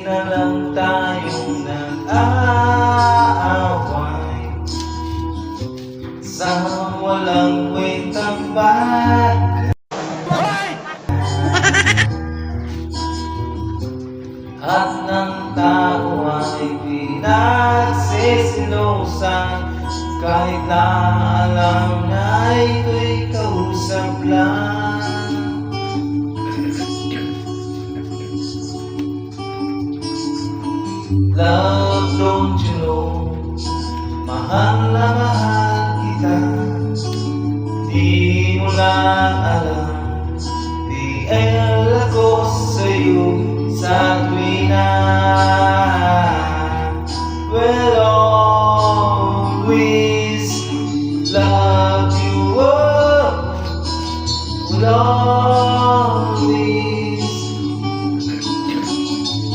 na lang tayong nag-aaway sa walang kwentang bagay. At ng tao ay pinagsisilosan kahit na alam na ito'y kausap lang. Love, don't you know, mahal na mahal kita. Di mo lang alam, di ako sa'yo sa tuwina. Will always love you, will always.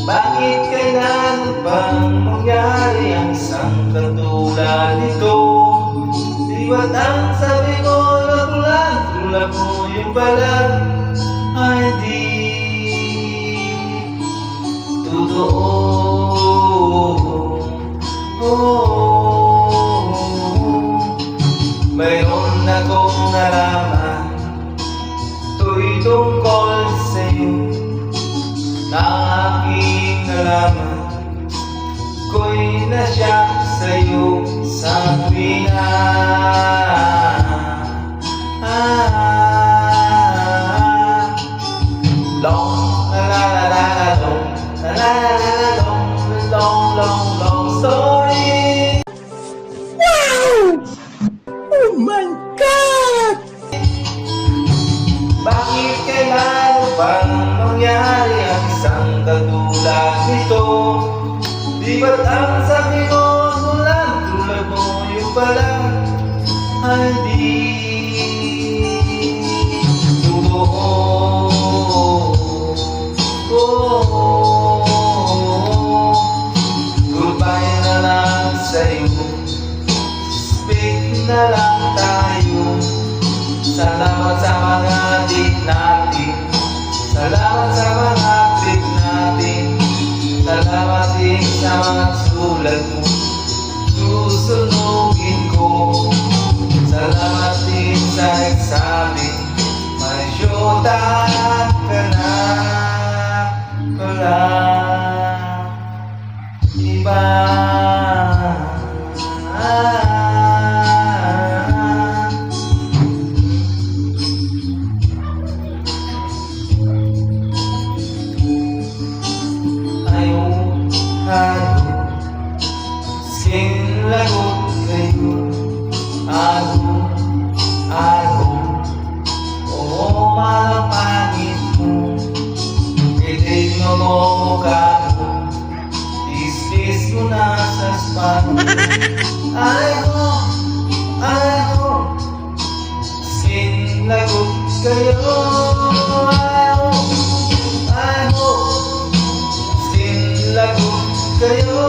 Bakit kailan bang mangyari ang isang katulad nito? Di ba't ang sabi ko lang tulad mo yung pala ay di totoo. Mayroon akong nalaman, ito'y tungkol sa'yo. Na aking nalaman, ko'y nasyak sa'yo sa tuwina. Long, la la la la la, long, la la la la la, long, long, long, long story. Wow! Oh my God! Bakit kailan bang mangyari ang isang katulad nito? Di ba't ang sabi ko tulad mo yung pala ay di totoo. Goodbye na lang sa'yo, speak na lang tayo. Salamat sa mga tip natin, salamat sa mga trip natin, salamat din sa mga sulat mo, susunugin ko. Salamat din sa examen, may syota ka na pala. Iba lagot kayo, ako, oo malapangit mo. Itig mo mo mukha mo, is mo na sa span. Ako, skin lagot kayo, ako, skin lagot kayo.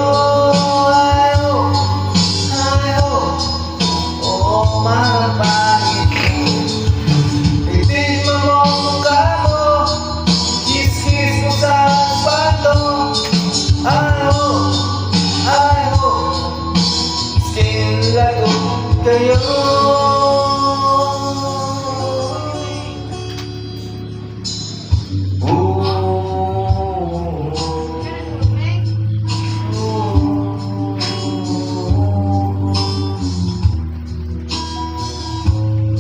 Kayo